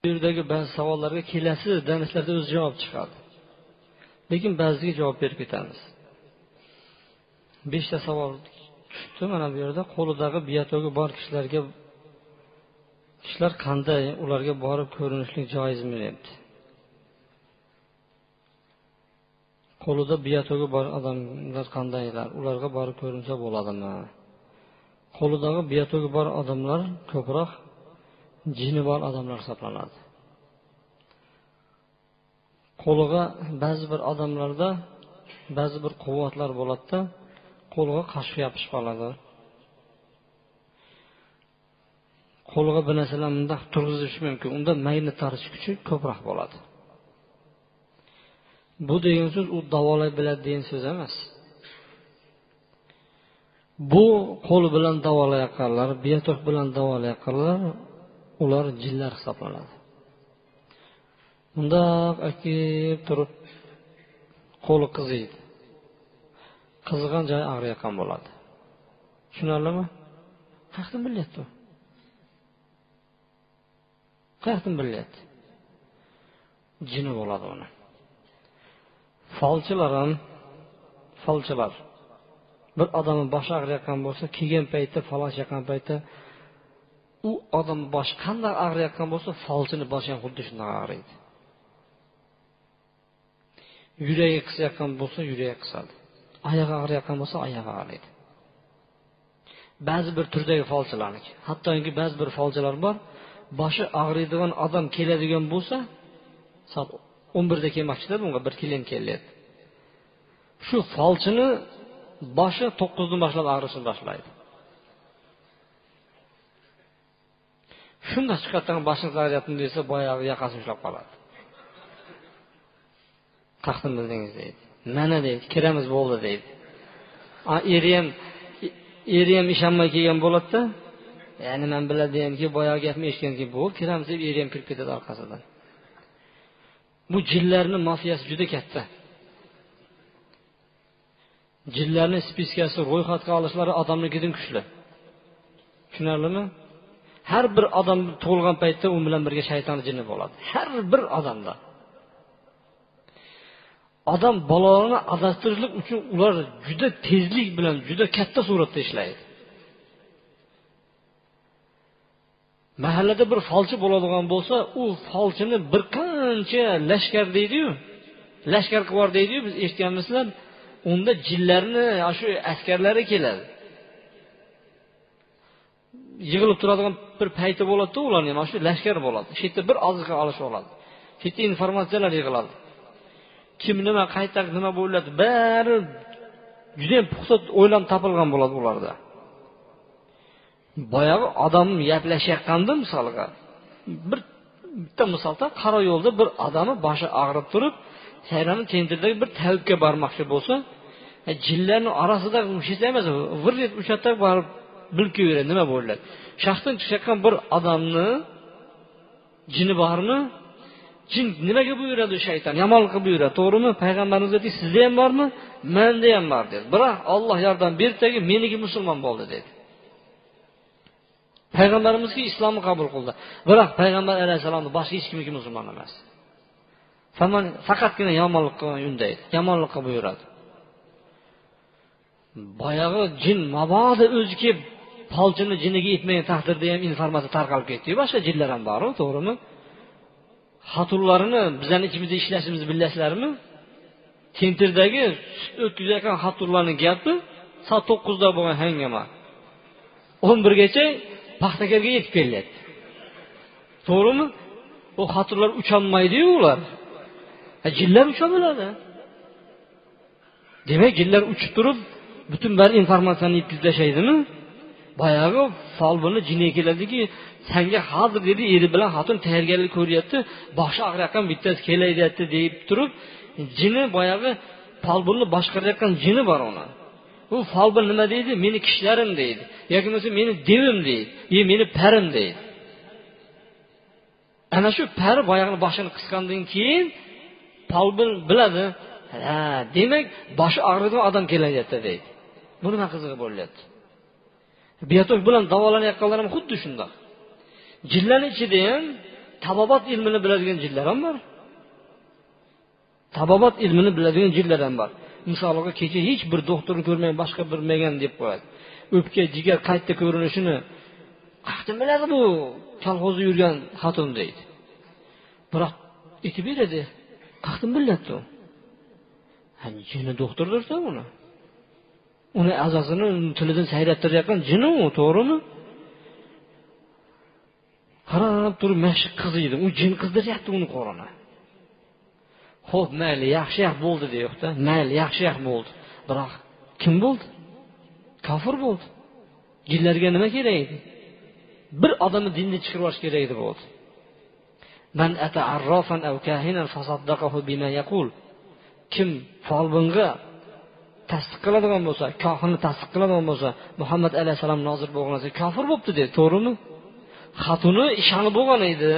Bu yerdagi ba'zi savollarga kelasi darslarda o'z javob chiqadi. Lekin ba'ziga javob berib ketamiz. 5 ta savol tushdi mana bu yerda. Qo'lidagi biotogi bor kishilar qanday, ularga borib ko'rinishlik joizmi debdi. Qo'lida biotogi bor odamlar qandaylar, ularga borib ko'rinsa bo'ladimi? Qo'lidagi biotogi bor odamlar ko'proq jini bor odamlar hisoblanadi. Qo'liga ba'zi bir odamlarda ba'zi bir quvvatlar bo'ladi-da, qo'liga qashq yopishib qoladi. Qo'liga bir narsalarni bunday turg'izish mumkin. Unda magnit tortish kuchi ko'proq bo'ladi. Bu degan so'z u davolay biladi degan so'z emas. Bu qo'l bilan davolayotganlar, biotok bilan davolayotganlar, ular jinlar hisoblanadi. Bunda akib turib qo'li qiziydi. Qizigan joyi og'riyotgan bo'ladi. Tushunarlimi? Qayerdan bilyapti? Qayerdan bilyapti? Jini bo'ladi uni. Falchilar bir odamning boshi og'riyotgan bo'lsa, kelgan paytda, falashayotgan paytda u odam boshi qanday og'riyotgan bo'lsa, falchini boshi ham xuddi shunday og'riydi. Yuragi qisayotgan bo'lsa, yuragi qisadi. Oyog'i og'riyotgan bo'lsa, oyog'i og'riydi. Ba'zi bir turdagi falchilarniki. Hattoki ba'zi bir falchilar bor, boshi og'riydigan odam keladigan bo'lsa, soat 11 da kelmoqchilar, bunga bir klient kelyapti. Shu falchini boshi 9 dan boshlab og'rishni boshlaydi. Shunda chiqadigan boshini og'riyapti desa, boyagi yoqasini ushlab qoladi. Taqdim bildingiz deydi. Mana deydi, kiramiz bo'ldi deydi. Eri ham ishonmay kelgan bo'ladi-da. Ya'ni men biladiganki, boyagi gapni eshitganki, bu kiramiz deb eri ham kirib ketadi orqasidan. Bu jinlarning mafiyasi juda katta. Jinlarning spiskasi ro'yxatga olishlari odamnikidan kuchli. Tushunarlimi? Har bir odam tug'ilgan paytda u bilan birga shayton jinni bo'ladi. Har bir odamda. Odam bolalarni adashtirishlik uchun ular juda tezlik bilan, juda katta suratda ishlaydi. Mahallada bir falchi bo'ladigan bo'lsa, u falchini bir qancha lashkar deydi-yu. Lashkar qilib deydi-yu, biz eshitganmizlar. Unda jinlarni, shu askarlari keladi. Yig'ilib turadigan bir payti bo'ladi-da, ularning ham shu lashkar bo'ladi. Shu yerda bir oziqa olish bo'ladi. Shu yerda informatsiyalar yig'iladi. Kim nima qayta nima bo'ladi, bari juda ham puxta o'ylanib topilgan bo'ladi ularda. Boyagi odam gaplashayotganda misolga bitta misolda qaro yo'lda bir odamni boshi og'rib turib, sayrani tendirdagi bir tavukka bormoqchi bo'lsa, jinlarning orasida o'sha emas, virret uchatda borib bilib ko'radi nima bo'ladi. Shaxsdan chiqayotgan bir odamni jini bormi? Jin nimaga buyuradi shayton? Yomonlikqa buyuradi, to'g'rimi? Payg'ambarimiz aytdi, sizda ham bormi? Menda ham bor dedi. Biroq Alloh yordam berdiki, meniki musulmon bo'ldi dedi. Payg'ambarimizki islomni qabul qildi. Biroq payg'ambar alayhisolamning boshqa hech kimiki musulmon emas. Faqatgina yomonlikqa undaydi, yomonlikqa buyuradi. Boyagi jin mabodo o'zi kelib falchini jiniga yetmagan taqdirda ham informatsiya tarqalib ketdi. Boshqa jinlar ham bor, to'g'rimi? Xaturlarini bizning ichimizda ishlashimizni bilasizlarmi? Tendirdagi o'tkazayotgan xaturlarning gapi soat 9 da bo'lgan hangama 11 gacha paxtakarga yetib kelyapti. To'g'rimi? O xaturlar ucholmaydi-yu ular. Jinlar uchabiladi. Demak, jinlar uchib turib butun bir informatsiyani yetkazishaydimi? Boyagi falbini jinga keladiki, senga hozir dedi, eri bilan xotin tayyorgarlik ko'ryapti, boshi og'riyotgan bittasi kelaydiyapti deb turib, jini boyagi falbini boshqarayotgan jini bor ona. U falbin nima deydi? Meni kishlarim deydi. Yoki bo'lmasa meni devim deydi, meni parim deydi. Ana shu pari boyagini boshini qisgandan keyin falbin biladi. Demak, boshi og'riydigan odam kelayyapti deydi. Bu nima qizig'i bo'lyapti? Biotok bilan davolanayotganlar ham xuddi shunday. Jinlarning ichida ham tabobat ilmini biladigan jinlar ham bor. Tabobat ilmini biladigan jinlar ham bor. Misoliga kecha hech bir doktorni ko'rmay boshqa bilmagan deb qo'yadi. O'pka, jigar qayta ko'rinishini qayerdan biladi bu? Kolxozda yurgan xotin deydi. Biroq aytib beradi. Qayerdan biladi u? Hani jinni doktordirsa uni. Uni azasini tilidan sayrattirayotgan jinni u, to'g'rimi? Qarab turib mashq qiziydi. U jin qizdiryapti uni qorona. Xo'p, mayli, yaxshi bo'ldi deyapti. Mayli, yaxshi bo'ldi. Biroq kim bo'ldi? Kofir bo'ldi. Jinlarga nima kerak edi? Bir odamni dinni chiqarib olish kerak edi bo'ldi. Man ata'arrafan aw kahinan fasaddaqahu bima yaqul. Kim folbinga tasdiq qiladigan bo'lsa, kohinni tasdiq qiladigan bo'lsa, Muhammad alayhisalom nozil bo'lganida kofir bo'libdi dedi, to'g'rimi? Xatuni ishonib bo'lgan edi.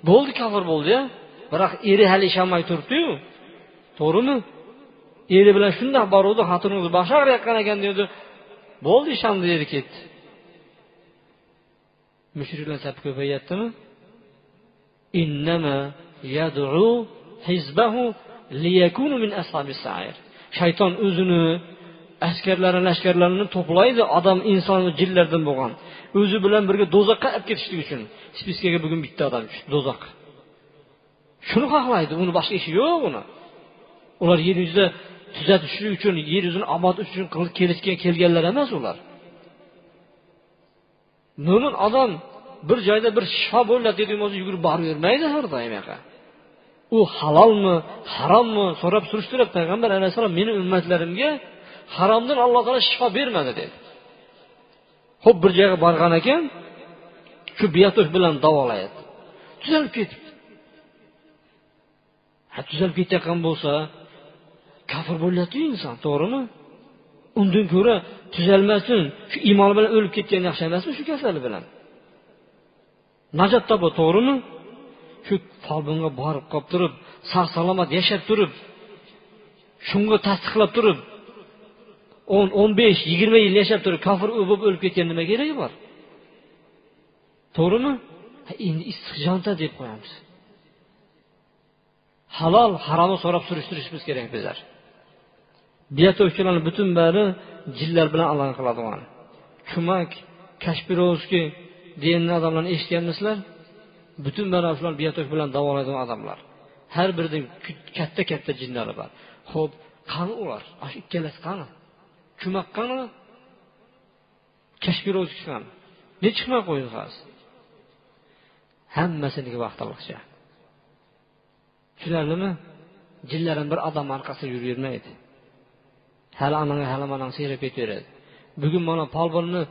Bo'ldi, kofir bo'ldi-ya. Biroq eri hali ishonmay turibdi-yu. To'g'rimi? Eri bilan shunday boruvdi, xotiningiz boshi og'riyotgan ekan dedi. Bo'ldi, ishondi dedi, ketdi. Mushriklar sap ko'payaptimi? Innama yad'u hizbahu liyakunu min ashabis sa'ir. Shayton o'zini lashkarlarini to'playdi, odam, inson va jinlardan bo'lgan. O'zi bilan birga dozoqqa olib ketishlik uchun. Spiskaga bugun bitta odam tushdi dozoqqa. Shuni xohlaydi, uni boshqa ishi yo'q uni. Ular yer yuzida tuzatish uchun, yer yuzini obod uchun kelganlar emas ular. Mo'min odam bir joyda bir shifo bo'ladi dediğim bo'lsa yugurib borib yurmaydi har doim yo'qa. U halolmi, harommi so'rab surishtirib payg'ambar alayhisalom meni ummatlarimga haromdan Alloh taolo shifo bermadi dedi. Xo'p, bir joyga borgan ekan, shu biyatosh bilan davolayapti. Tuzalib ketibdi. Tuzalib ketayotgan bo'lsa, kafir bo'lyapti inson, to'g'rimi? Undan ko'ra tuzalmasin, shu iymoni bilan o'lib ketgan yaxshi emasmi shu kasali bilan? Najot topa, to'g'rimi? Shu qalbinga borib qolib turib, sog' salomat yashab turib, shunga tasdiqlab turib, 10, 15, 20 yil yashab turib, kafir bo'lib o'lib ketgan nima keragi bor? To'g'rimi? Endi istiqjonta deb qo'yamiz. Halol, haromni so'rab surishtirishimiz kerak bizlar. Biyatoshchilarning butun bari jinlar bilan aloqa qiladigan. Chumak, Kashpirovskiy degan odamlarni eshitganmisizlar? Butun bari shular biyatosh bilan davolaydigan odamlar. Har birining katta jinlari bor. Xo'p, qani ular? Shu ikkalasi qani? Chumak qani? Kashpirovskiy qani? Ne chiqmay qo'ydi hozir? Hammasiniga vaqtliqcha. Tushunarlimi? Jinlarning bir odam orqasida yuravermaydi. Hali mana seyrab ketaveradi. Bugun mana polbonni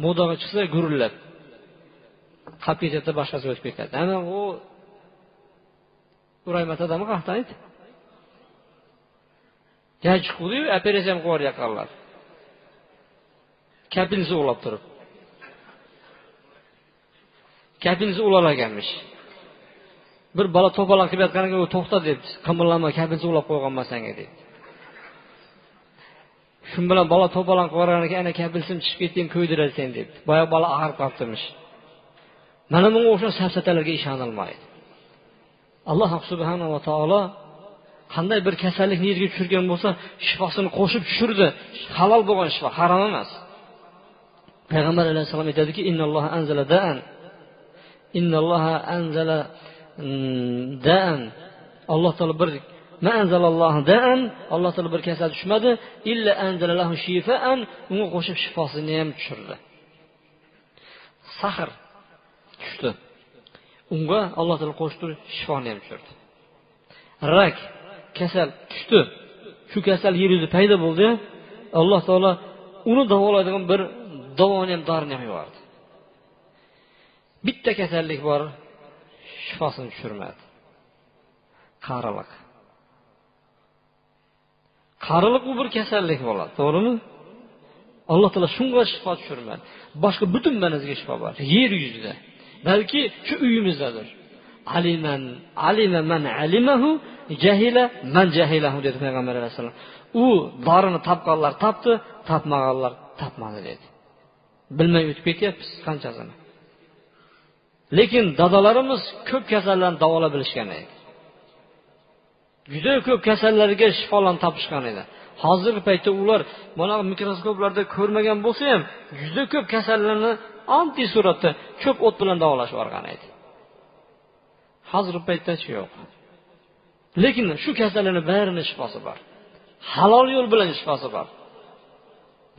modaga chiqsa gurillab. Qapiyatda boshqasi o'tib ketadi. Ana u Uraymat odamni qahtanaydi. Yachiqdi, operatsiya qilib qo'yarlar. Kapingizni ulab turib. Kapingizni ulalaganmish. Bir bola to'polon qilib yotganiga u to'xta debdi. Qimillama, kapingizni ulab qo'yganmasanga dedi. Shun bilan bola to'polon qilganiga ana kapilsim chiqib ketgan ko'ydirarsan debdi. Boya bola og'rib qolibdimish. Mana bunga o'xshash safsatalarga ishonilmaydi. Alloh subhanahu va taolo qanday bir kasallikni yerga tushirgan bo'lsa, shifosini qo'shib tushirdi. Halol bo'lgan shifo, harom emas. Payg'ambar alayhisalom aytadiki, innalloha anzala da'an. Innalloha anzala da'an. Alloh taolo bir ma anzalallohu da'an, Alloh taolo bir kasal tushmadi, illa anzalalahu shifaan, unga qo'shib shifosini ham tushirdi. Sahr tushdi. Unga Alloh taolo qo'shib shifoni ham tushirdi. Rak kasal tushdi. Shu kasal yer yuzida paydo bo'ldi. Alloh taolo uni davolaydigan bir davoni ham dorini ham yubordi. Bitta kasallik bor, shifosini tushirmadi. Qarilik. Qarilik u bir kasallik bo'ladi, to'g'rimi? Alloh taolo shunga shifo tushirmadi. Boshqa butun banasiga shifo bor. Yer yuzida. Balki shu uyimizdadir. Alima man alimahu, jahila man jahilahu dedi Payg'ambar alayhisalom. U dorini topganlar topdi, topmaganlar topmadi dedi. Bilmay o'tib ketyapmiz qanchasini. Lekin dadalarimiz ko'p kasallarni davolab bilishgan edi. Juda ko'p kasallarga shifolan topishgan edi. Hozirgi paytda ular mana mikroskoplarda ko'rmagan bo'lsa ham, juda ko'p kasallarni oddiy suratda ko'p o't bilan davolashib o'rgan edi. Hozirgi paytda yo'q. Lekin shu kasallarning barining shifosi bor. Halol yo'l bilan shifosi bor.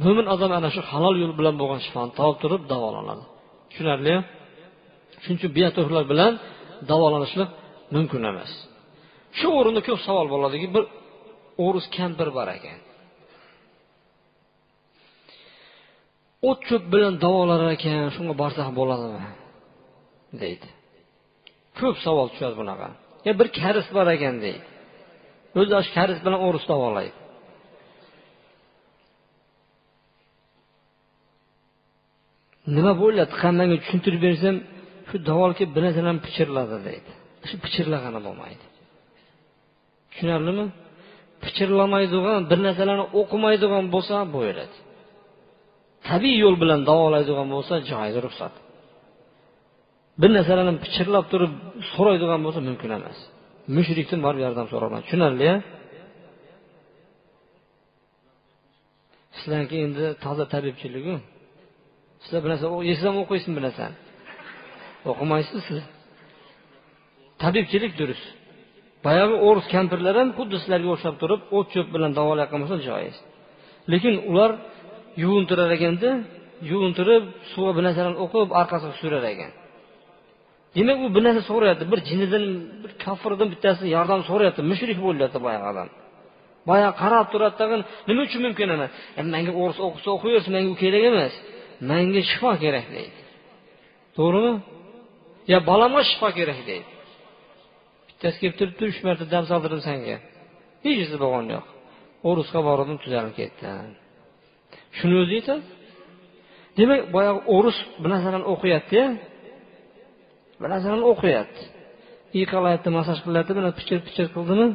Mo'min odam ana shu halol yo'l bilan bo'lgan shifoni topib turib davolanadi. Tushunarli? Shuning uchun biatohlar bilan davolanishlik mumkin emas. Shu o'rinda ko'p savol bo'ladiki, bir o'rus kampir bor ekan. O't cho'p bilan davolar ekan, shunga borsak bo'ladimi? deydi. Ko'p savol tushadi bunaqa. Bir karis bor ekan deydi. O'zi shu karis bilan o'rus davolaydi. Nima bo'ladi? Qanday tushuntirib bersam, shu davolga bir narsadan pichirladi deydi. Shu pichirlagani bo'lmaydi. Tushunarlimi? Pichirlamaydigan, bir narsalarni o'qimaydigan bo'lsa bo'ladi. Tabiiy yo'l bilan davolaydigan bo'lsa joiz, ruxsat. Bir narsalarni pichirlab turib so'raydigan bo'lsa mumkin emas. Mushrikdan borib yordam so'raman. Tushunarli? Sizlarga endi toza tabibchilik-ku. Sizlar bir narsa yesam o'qiysiz bir narsani. O'qimaysiz siz. Tabibchilik durust. Bayog'i o'rus kampirlar ham xuddi sizlarga o'xshab turib, o't cho'p bilan davolayotgan bo'lsa joiz. Lekin ular yuvintirar ekanda, yuvintirib, suvga bir narsalarni o'qib, orqasiga surar ekan. Demak, u bir narsa so'rayapti, bir jinnidan, bir kofirdan bittasi yordam so'rayapti, mushrik bo'lyapti boyagi odam. Boyagi qarab turadi tag'in, nima uchun mumkin emas? Menga o'rus o'qisa o'qiyversin, menga u kerak emas. Menga shifo kerak deydi. To'g'rimi? Ya balamga shifo kerak deydi. Bittasi kelib turib, 3 marta dam soldirdim senga. Hech narsa bo'lgan yo'q. O'rusga bordim, tuzalib ketdi. Shuni o'zi aytadi. Demak, boyagi o'rus bir narsalarni o'qiyapti-ya. Bir narsalarni o'qiyapti. Yiqilayapti, masaj qilyapti, buni pichir qildimi?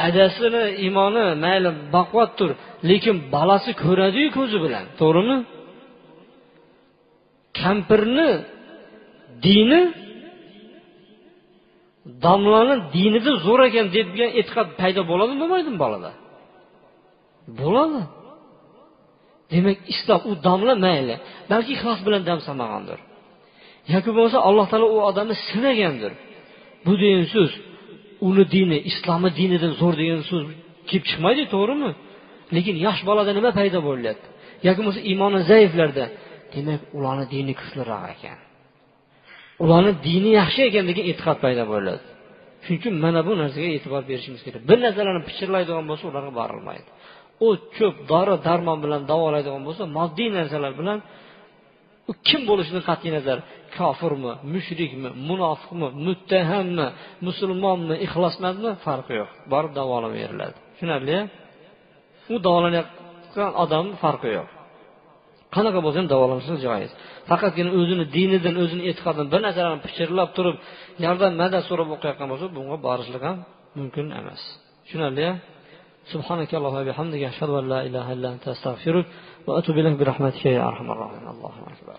Adasini iymoni mayli baquvvatdir, lekin balasi ko'radi-yu ko'zi bilan, to'g'rimi? Kampirni dini domlani dinida zo'r ekan debgan e'tiqod paydo bo'ladimi, bo'lmaydimi bolada? Bo'ladi. Demak, islom u domla mayli, balki ixlos bilan dam solmagandir. Yoki bo'lmasa Alloh taolo u odamni sinagandir. Bu degan so'z uni dini, islomi dinidan zo'r degan so'z kelib chiqmaydi, to'g'rimi? Lekin yosh bolada nima paydo bo'lyapti? Yoki bo'lmasa iymoni zaiflarda, demak, ularning dini kuchliroq ekan. Ularning dini yaxshi ekan degan e'tiqod paydo bo'ladi. Shuning uchun mana bu narsaga e'tibor berishimiz kerak. Bir narsalarni pichirlaydigan bo'lsa, ularga borilmaydi. O cho'p, dori, darmon bilan davolaydigan bo'lsa, moddiy narsalar bilan u kim bo'lishidan qat'iy nazar, kofirmi, mushrikmi, munofiqmi, muttahammi, musulmonmi, ixlosmandmi farqi yo'q. Borib davolab beriladi. Tushunarli? U davolanayotgan odamning farqi yo'q. Qanaqa bo'lsa ham davolanishi joiz. Faqatgina o'zini dinidan, o'zini e'tiqodidan bir narsalarni pichirlab turib, yordam madad so'rab o'qiyotgan bo'lsa, bunga borishlik ham mumkin emas. Tushunarli? سبحانك اللهم وبحمدك أشهد أن لا إله إلا أنت أستغفرك وأتوب إليك برحمتك يا أرحم الراحمين. الله أكبر.